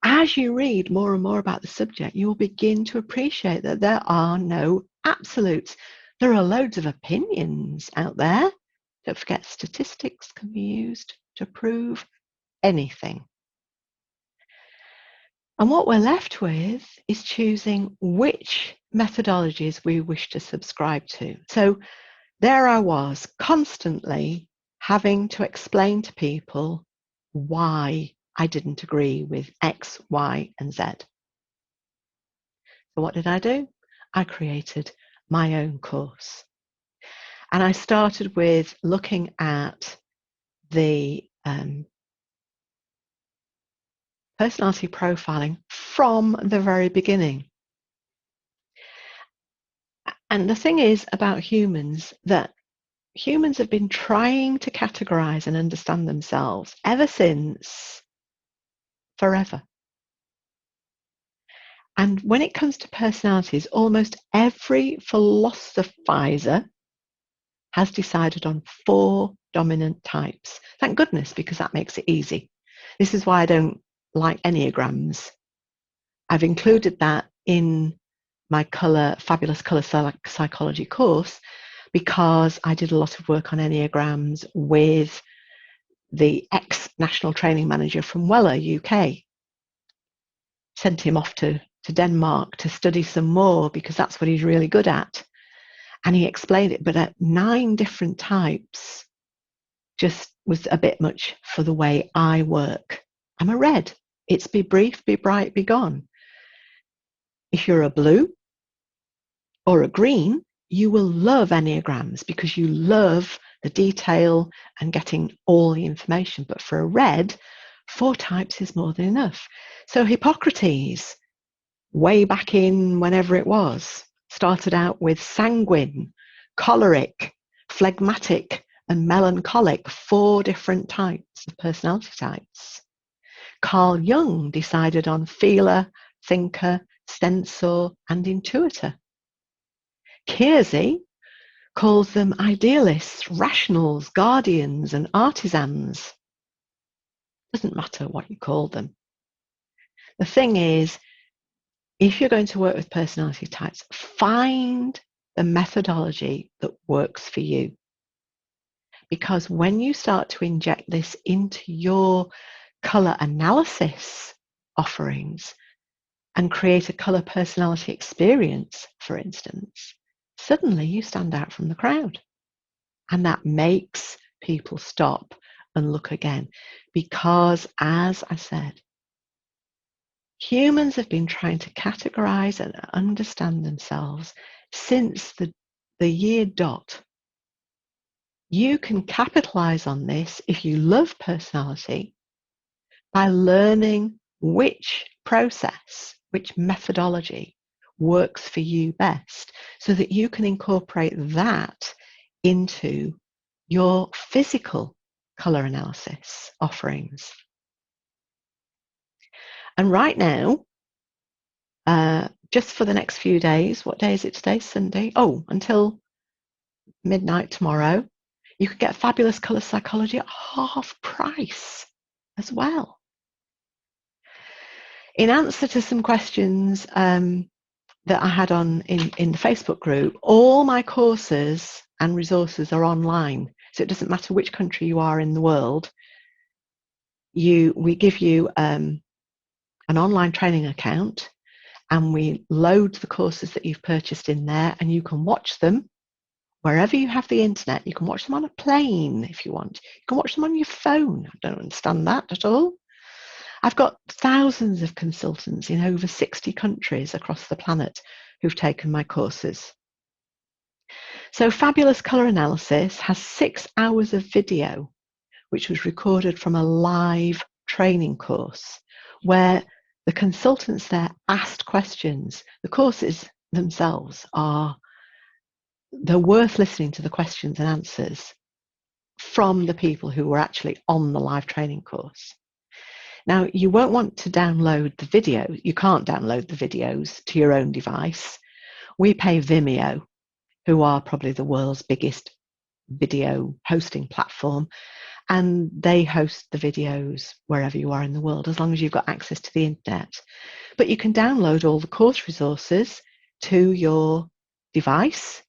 As you read more and more about the subject, you will begin to appreciate that there are no absolutes. There are loads of opinions out there. Don't forget, statistics can be used to prove anything. And what we're left with is choosing which methodologies we wish to subscribe to. So there I was, constantly having to explain to people why I didn't agree with X, Y, and Z. So what did I do? I created my own course. And I started with looking at the personality profiling from the very beginning. And the thing is about humans, that humans have been trying to categorize and understand themselves ever since forever. And when it comes to personalities, almost every philosophizer has decided on 4 dominant types. Thank goodness, because that makes it easy. This is why I don't like Enneagrams. I've included that in my fabulous colour psychology course, because I did a lot of work on Enneagrams with the national training manager from Weller, UK. Sent him off to Denmark to study some more because that's what he's really good at. And he explained it, but at 9 different types just was a bit much for the way I work. I'm a red. It's be brief, be bright, be gone. If you're a blue or a green, you will love Enneagrams because you love the detail and getting all the information. But for a red, 4 types is more than enough. So Hippocrates, way back in whenever it was, started out with sanguine, choleric, phlegmatic, and melancholic, 4 different types of personality types. Carl Jung decided on feeler, thinker, censor, and intuitor. Kiersey calls them idealists, rationals, guardians, and artisans. Doesn't matter what you call them. The thing is, if you're going to work with personality types, find the methodology that works for you. Because when you start to inject this into your color analysis offerings and create a color personality experience, for instance, suddenly you stand out from the crowd. And that makes people stop and look again. Because, as I said, humans have been trying to categorize and understand themselves since the year dot. You can capitalize on this if you love personality by learning which process, which methodology works for you best, so that you can incorporate that into your physical color analysis offerings. And right now, just for the next few days, what day is it today? Sunday? Oh, until midnight tomorrow, you could get fabulous color psychology at half price as well. In answer to some questions that I had in the Facebook group, all my courses and resources are online. So it doesn't matter which country you are in the world. We give you an online training account, and we load the courses that you've purchased in there, and you can watch them wherever you have the internet. You can watch them on a plane if you want. You can watch them on your phone. I don't understand that at all. I've got thousands of consultants in over 60 countries across the planet who've taken my courses. So Fabulous Color Analysis has 6 hours of video, which was recorded from a live training course where the consultants there asked questions. The courses themselves they're worth listening to, the questions and answers from the people who were actually on the live training course. Now, you won't want to download the video. You can't download the videos to your own device. We pay Vimeo, who are probably the world's biggest video hosting platform, and they host the videos wherever you are in the world, as long as you've got access to the internet. But you can download all the course resources to your device,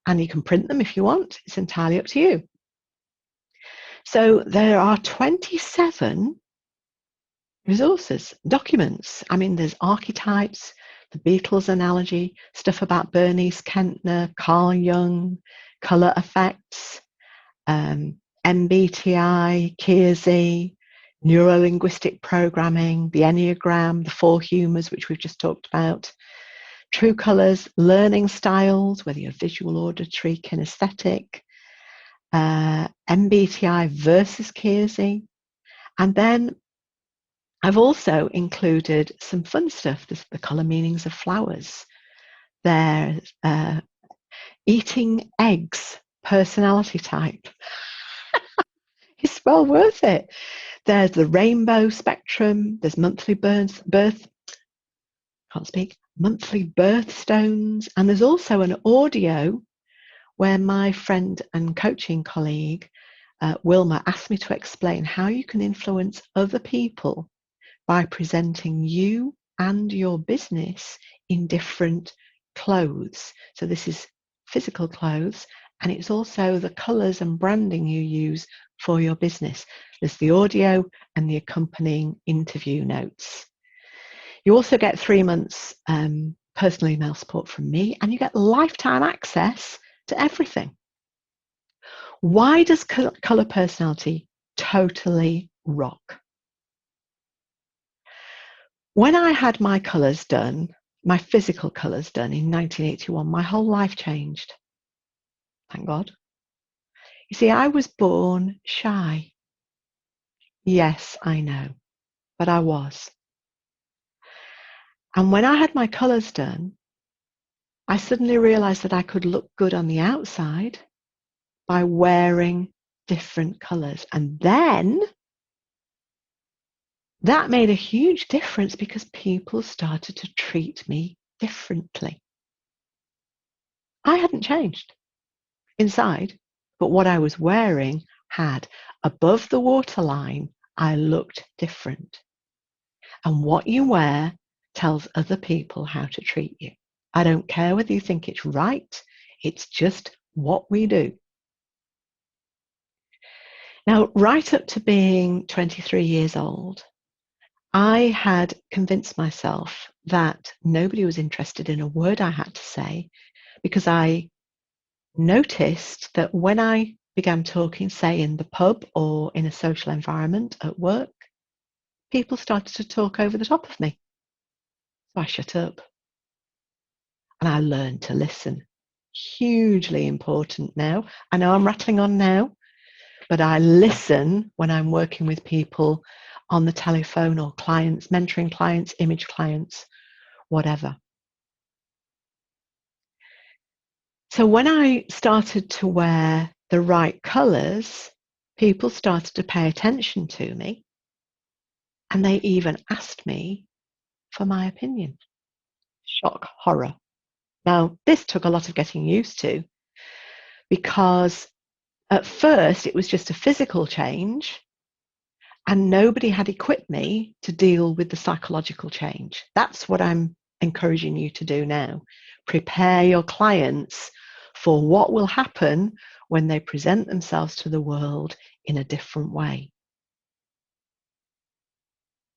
and you can print them if you want. It's entirely up to you. So there are 27 resources, documents. I mean, there's archetypes, the Beatles analogy, stuff about Bernice Kentner, Carl Jung, color effects, MBTI, Kiersey, neuro-linguistic programming, the Enneagram, the 4 humors, which we've just talked about, true colors, learning styles, whether you're visual, auditory, kinesthetic, MBTI versus Kiersey. And then I've also included some fun stuff. There's the color meanings of flowers. There's eating eggs personality type. It's well worth it. There's the rainbow spectrum. There's monthly monthly birthstones. And there's also an audio where my friend and coaching colleague, Wilma, asked me to explain how you can influence other people by presenting you and your business in different clothes. So this is physical clothes, and it's also the colors and branding you use for your business. There's the audio and the accompanying interview notes. You also get 3 months personal email support from me, and you get lifetime access to everything. Why does Colour Personality totally rock? When I had my colours done, my physical colours done in 1981, my whole life changed. Thank God. You see, I was born shy. Yes, I know, but I was. And when I had my colours done, I suddenly realised that I could look good on the outside by wearing different colours. And then that made a huge difference because people started to treat me differently. I hadn't changed inside, but what I was wearing had. Above the waterline, I looked different. And what you wear tells other people how to treat you. I don't care whether you think it's right, it's just what we do. Now, right up to being 23 years old, I had convinced myself that nobody was interested in a word I had to say, because I noticed that when I began talking, say in the pub or in a social environment at work, people started to talk over the top of me. So I shut up and I learned to listen. Hugely important now. I know I'm rattling on now, but I listen when I'm working with people on the telephone or clients, mentoring clients, image clients, whatever. So when I started to wear the right colours, people started to pay attention to me, and they even asked me for my opinion. Shock, horror. Now, this took a lot of getting used to, because at first it was just a physical change and nobody had equipped me to deal with the psychological change. That's what I'm encouraging you to do now. Prepare your clients for what will happen when they present themselves to the world in a different way.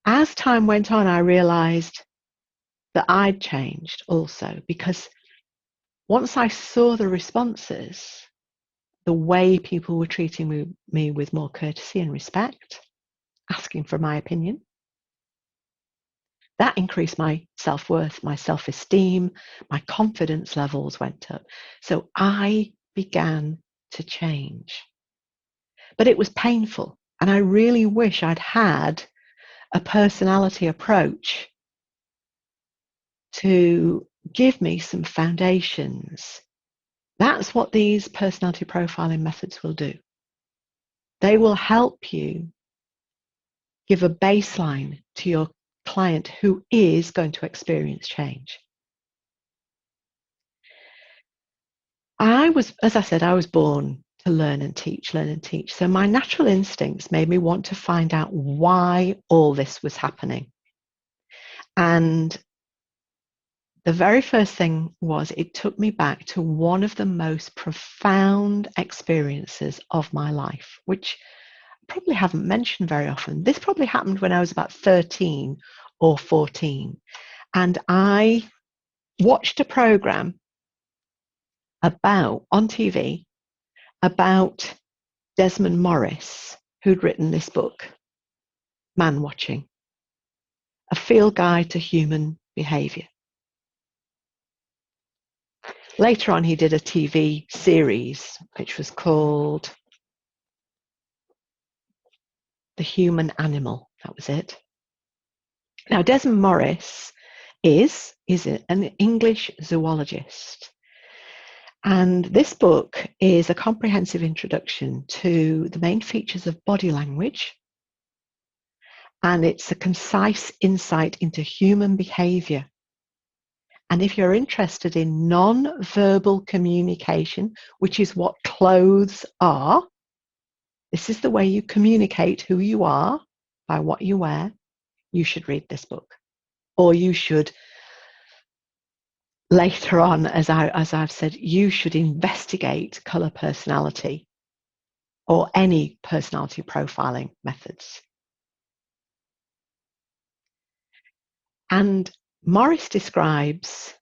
As time went on, I realized that I'd changed also, because once I saw the responses, the way people were treating me with more courtesy and respect, asking for my opinion, that increased my self-worth, my self-esteem, my confidence levels went up. So I began to change. But it was painful. And I really wish I'd had a personality approach to give me some foundations. That's what these personality profiling methods will do. They will help you give a baseline to your client who is going to experience change. As I said, I was born to learn and teach, learn and teach. So my natural instincts made me want to find out why all this was happening. And the very first thing was, it took me back to one of the most profound experiences of my life, which I probably haven't mentioned very often. This probably happened when I was about 13 or 14. And I watched a program on TV about Desmond Morris, who'd written this book, Man Watching, a field guide to human behavior. Later on, he did a TV series, which was called The Human Animal. That was it. Now, Desmond Morris is an English zoologist. And this book is a comprehensive introduction to the main features of body language. And it's a concise insight into human behavior. And if you're interested in non-verbal communication, which is what clothes are, this is the way you communicate who you are by what you wear, you should read this book. Or you should, later on, as I've said, you should investigate colour personality or any personality profiling methods. And Morris describes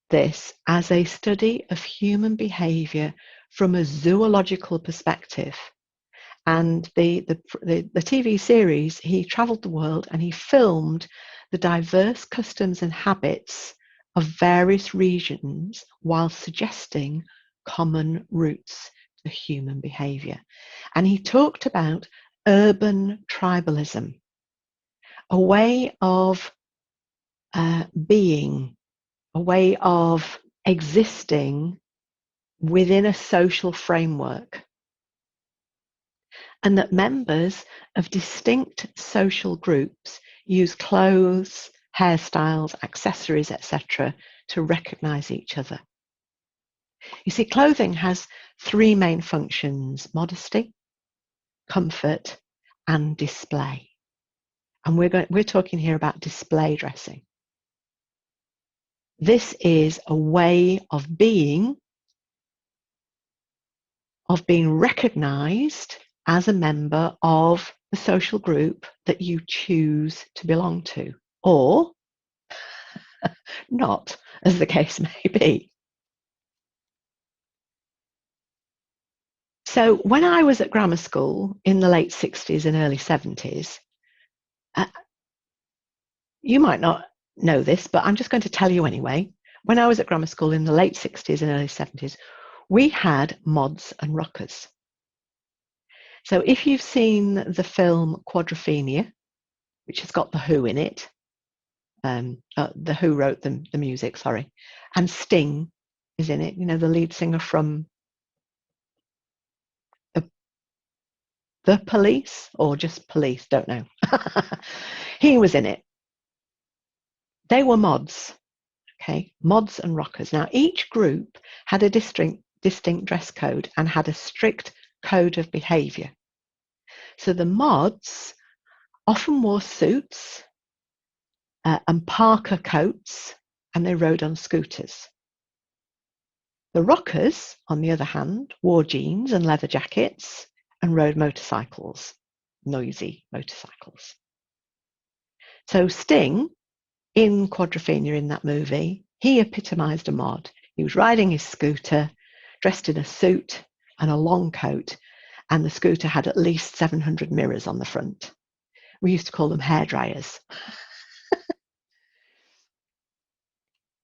this as a study of human behavior from a zoological perspective. And the TV series, he traveled the world and he filmed the diverse customs and habits of various regions while suggesting common roots to human behavior. And he talked about urban tribalism, a way of being, a way of existing within a social framework, and that members of distinct social groups use clothes, hairstyles, accessories, etc., to recognize each other. You see, clothing has three main functions: modesty, comfort, and display. And we're talking here about display dressing. This is a way of being recognized as a member of the social group that you choose to belong to, or not, as the case may be. So when I was at grammar school in the late 60s and early 70s, you might not know this, but I'm just going to tell you anyway. When I was at grammar school in the late 60s and early 70s, we had mods and rockers. So if you've seen the film Quadrophenia, which has got The Who in it, The Who wrote the music, sorry, and Sting is in it, you know, the lead singer from the Police, or just Police, don't know. He was in it. They were mods, okay, mods and rockers. Now, each group had a distinct dress code and had a strict code of behavior. So the mods often wore suits and parka coats, and they rode on scooters. The rockers, on the other hand, wore jeans and leather jackets and rode motorcycles, noisy motorcycles. So Sting, in Quadrophenia, in that movie, he epitomised a mod. He was riding his scooter, dressed in a suit and a long coat, and the scooter had at least 700 mirrors on the front. We used to call them hairdryers.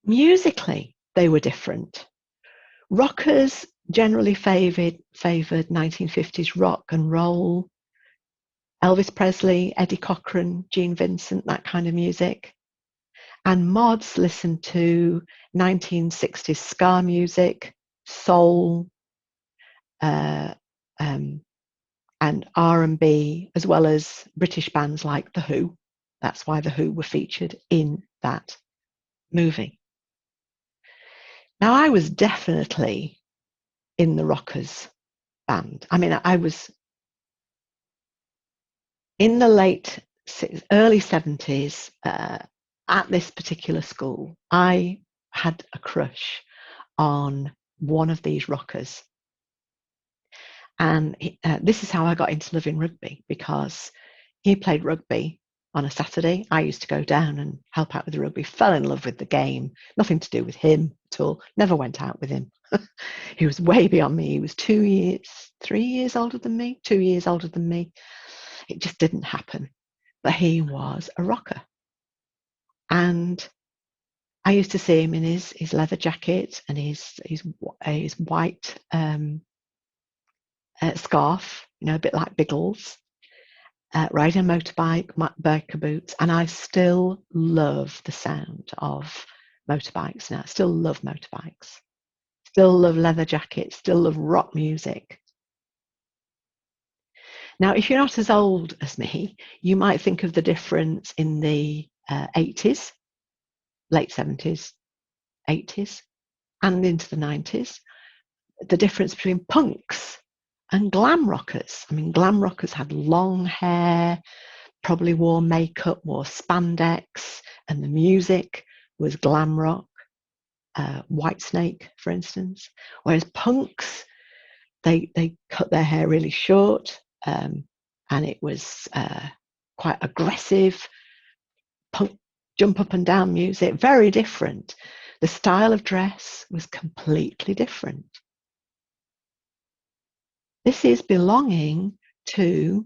Musically, they were different. Rockers generally favoured 1950s rock and roll, Elvis Presley, Eddie Cochran, Gene Vincent, that kind of music. And mods listened to 1960s ska music, soul, and R&B, as well as British bands like The Who. That's why The Who were featured in that movie. Now, I was definitely in the rockers band. I mean, I was in the early 70s at this particular school. I had a crush on one of these rockers. And this is how I got into loving rugby, because he played rugby on a Saturday. I used to go down and help out with the rugby, fell in love with the game, nothing to do with him at all, never went out with him. He was way beyond me. He was 3 years older than me, 2 years older than me. It just didn't happen. But he was a rocker. And I used to see him in his leather jacket and his white scarf, you know, a bit like Biggles, riding a motorbike, biker boots, and I still love the sound of motorbikes now. Still love motorbikes. Still love leather jackets. Still love rock music. Now, if you're not as old as me, you might think of the difference in the 80s, late 70s, 80s, and into the 90s. The difference between punks and glam rockers. I mean, glam rockers had long hair, probably wore makeup, wore spandex, and the music was glam rock, Whitesnake, for instance. Whereas punks They cut their hair really short, and it was quite aggressive, punk, jump up and down music, very different. The style of dress was completely different. This is belonging to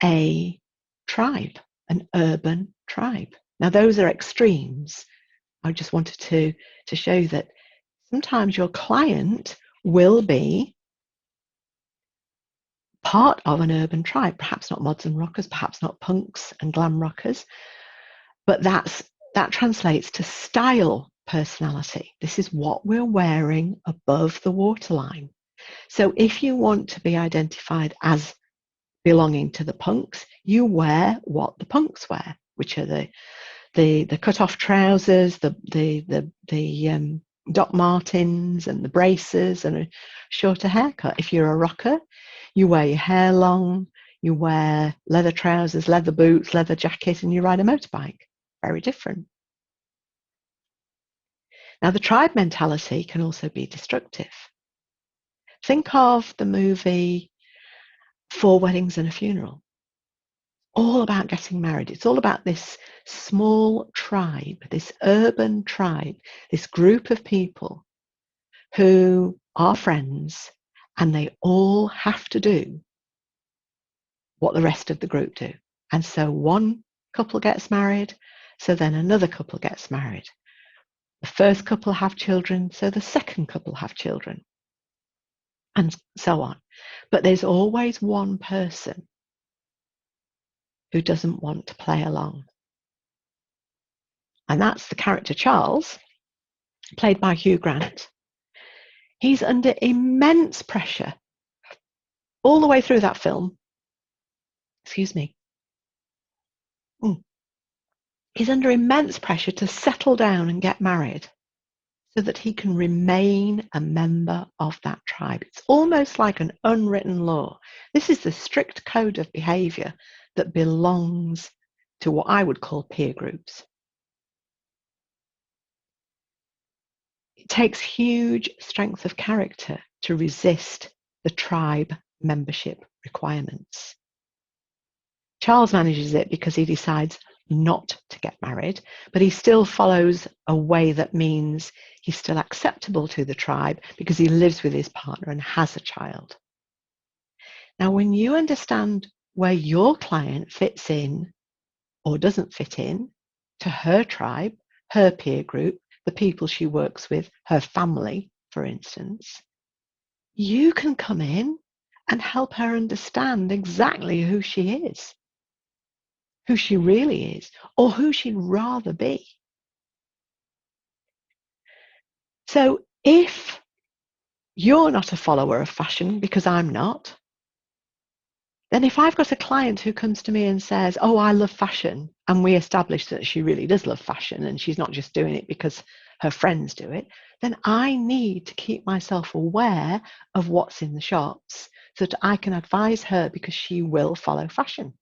a tribe, an urban tribe. Now, those are extremes. I just wanted to show you that sometimes your client will be part of an urban tribe, perhaps not mods and rockers, perhaps not punks and glam rockers, but that translates to style personality. This is what we're wearing above the waterline. So if you want to be identified as belonging to the punks, you wear what the punks wear, which are the cut-off trousers, the Doc Martens and the braces and a shorter haircut. If you're a rocker, you wear your hair long, you wear leather trousers, leather boots, leather jacket, and you ride a motorbike. Very different. Now, the tribe mentality can also be destructive. Think of the movie Four Weddings and a Funeral. All about getting married. It's all about this small tribe, this urban tribe, this group of people who are friends, and they all have to do what the rest of the group do. And so one couple gets married, so then another couple gets married. The first couple have children, so the second couple have children, and so on. But there's always one person who doesn't want to play along. And that's the character Charles, played by Hugh Grant. He's under immense pressure all the way through that film. Excuse me. He's under immense pressure to settle down and get married so that he can remain a member of that tribe. It's almost like an unwritten law. This is the strict code of behavior that belongs to what I would call peer groups. It takes huge strength of character to resist the tribe membership requirements. Charles manages it because he decides not to get married, but he still follows a way that means he's still acceptable to the tribe because he lives with his partner and has a child. Now, when you understand where your client fits in or doesn't fit in to her tribe, her peer group, the people she works with, her family, for instance, you can come in and help her understand exactly who she is, who she really is, or who she'd rather be. So if you're not a follower of fashion, because I'm not, then if I've got a client who comes to me and says, oh, I love fashion, and we establish that she really does love fashion and she's not just doing it because her friends do it, then I need to keep myself aware of what's in the shops so that I can advise her because she will follow fashion.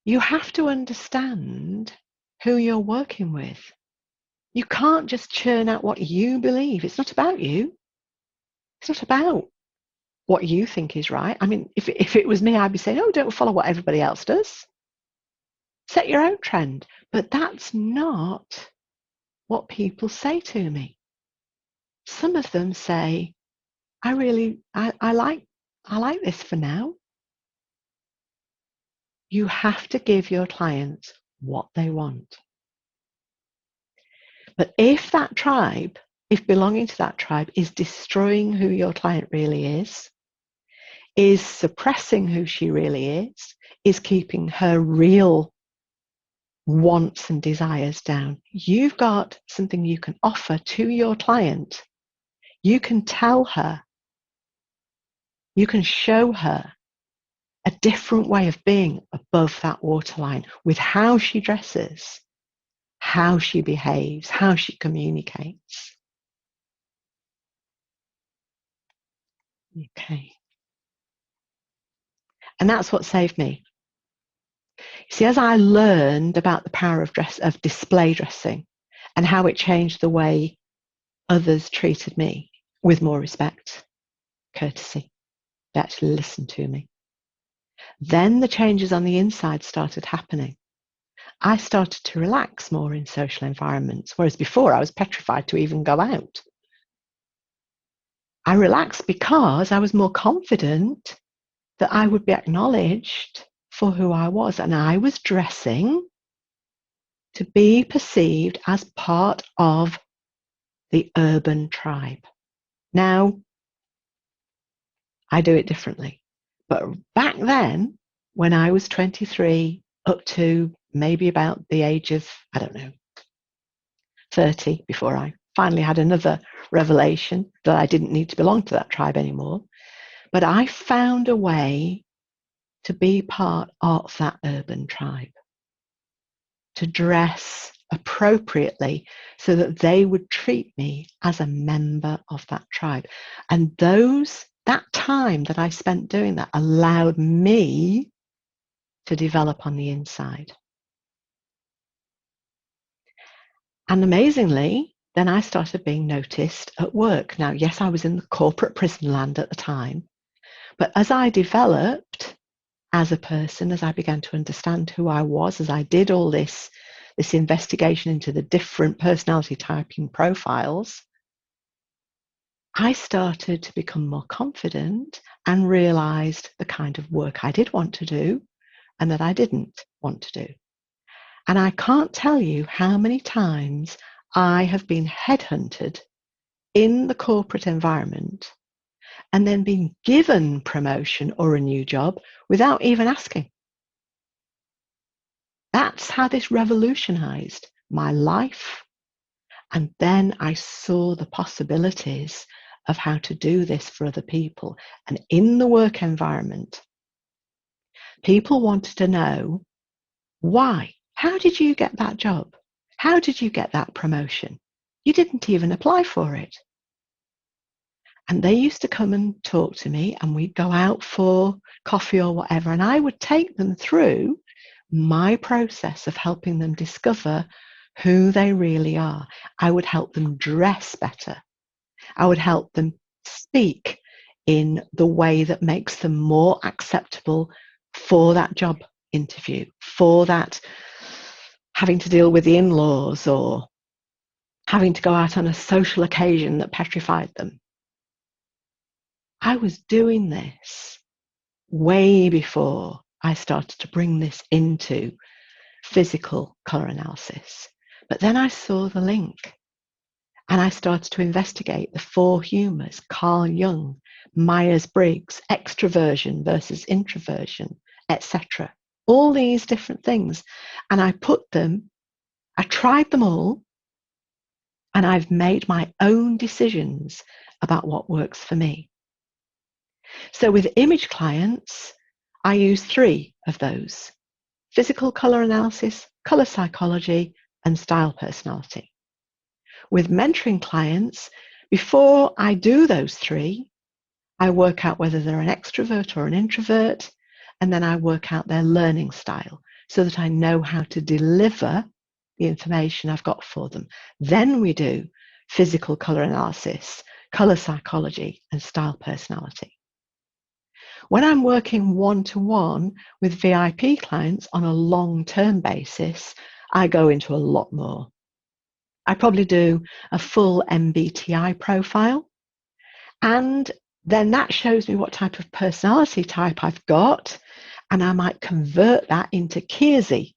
You have to understand who you're working with. You can't just churn out what you believe. It's not about you. It's not about what you think is right. I mean, if it was me, I'd be saying, oh, don't follow what everybody else does. Set your own trend. But that's not what people say to me. Some of them say, I like this for now. You have to give your clients what they want. But if that tribe, if belonging to that tribe is destroying who your client really is suppressing who she really is keeping her real wants and desires down, you've got something you can offer to your client. You can tell her, you can show her a different way of being above that waterline with how she dresses, how she behaves, how she communicates. Okay. And that's what saved me. See, as I learned about the power of display dressing and how it changed the way others treated me with more respect, courtesy. They actually listened to me. Then the changes on the inside started happening. I started to relax more in social environments, whereas before I was petrified to even go out. I relaxed because I was more confident that I would be acknowledged for who I was, and I was dressing to be perceived as part of the urban tribe. Now, I do it differently. But back then, when I was 23, up to maybe about the age of, 30, before I finally had another revelation that I didn't need to belong to that tribe anymore. But I found a way to be part of that urban tribe, to dress appropriately so that they would treat me as a member of that tribe. And that time that I spent doing that allowed me to develop on the inside. And amazingly, then I started being noticed at work. Now, yes, I was in the corporate prison land at the time, but as I developed as a person, as I began to understand who I was, as I did all this investigation into the different personality typing profiles, I started to become more confident and realized the kind of work I did want to do and that I didn't want to do. And I can't tell you how many times I have been headhunted in the corporate environment and then been given promotion or a new job without even asking. That's how this revolutionized my life. And then I saw the possibilities of how to do this for other people. And in the work environment, people wanted to know why. How did you get that job? How did you get that promotion? You didn't even apply for it. And they used to come and talk to me, and we'd go out for coffee or whatever, and I would take them through my process of helping them discover who they really are. I would help them dress better. I would help them speak in the way that makes them more acceptable for that job interview, for that having to deal with the in-laws or having to go out on a social occasion that petrified them. I was doing this way before I started to bring this into physical colour analysis. But then I saw the link and I started to investigate the four humours, Carl Jung, Myers-Briggs, extroversion versus introversion, etc. All these different things. And I tried them all, and I've made my own decisions about what works for me. So with image clients, I use 3 of those: physical colour analysis, colour psychology, and style personality. With mentoring clients, before I do those 3, I work out whether they're an extrovert or an introvert, and then I work out their learning style so that I know how to deliver the information I've got for them. Then we do physical colour analysis, colour psychology, and style personality. When I'm working one-to-one with VIP clients on a long-term basis, I go into a lot more. I probably do a full MBTI profile, and then that shows me what type of personality type I've got, and I might convert that into Kiersey.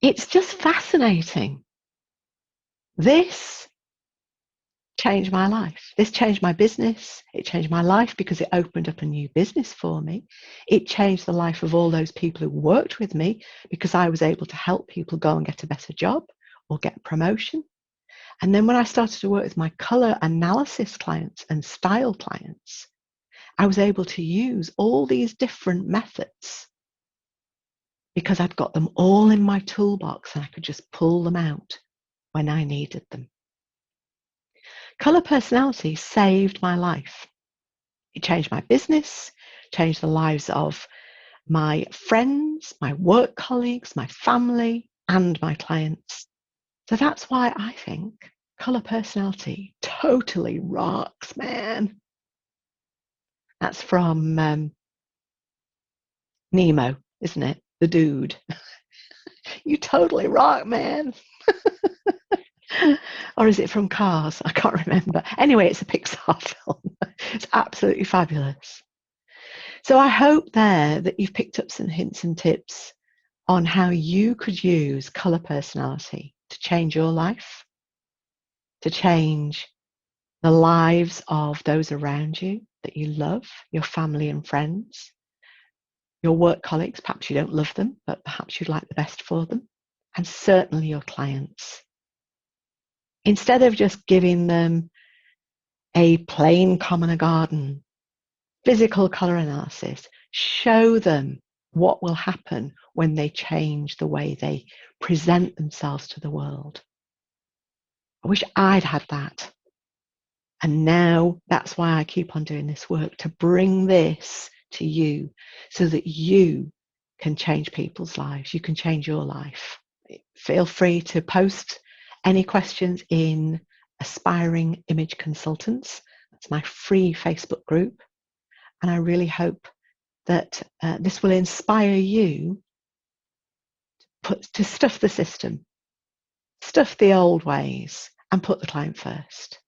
It's just fascinating. This changed my life. This changed my business. It changed my life because it opened up a new business for me. It changed the life of all those people who worked with me because I was able to help people go and get a better job or get promotion. And then when I started to work with my color analysis clients and style clients, I was able to use all these different methods because I'd got them all in my toolbox and I could just pull them out when I needed them. Color personality saved my life. It changed my business, changed the lives of my friends, my work colleagues, my family, and my clients. So that's why I think colour personality totally rocks, man. That's from Nemo, isn't it? The dude. You totally rock, man. Or is it from Cars? I can't remember. Anyway, it's a Pixar film. It's absolutely fabulous. So I hope there that you've picked up some hints and tips on how you could use colour personality to change your life, to change the lives of those around you that you love, your family and friends, your work colleagues. Perhaps you don't love them, but perhaps you'd like the best for them, and certainly your clients. Instead of just giving them a plain common garden physical colour analysis, show them what will happen when they change the way they present themselves to the world. I wish I'd had that. And now that's why I keep on doing this work, to bring this to you so that you can change people's lives. You can change your life. Feel free to post any questions in Aspiring Image Consultants. That's my free Facebook group. And I really hope that this will inspire you to stuff the system, stuff the old ways, and put the client first.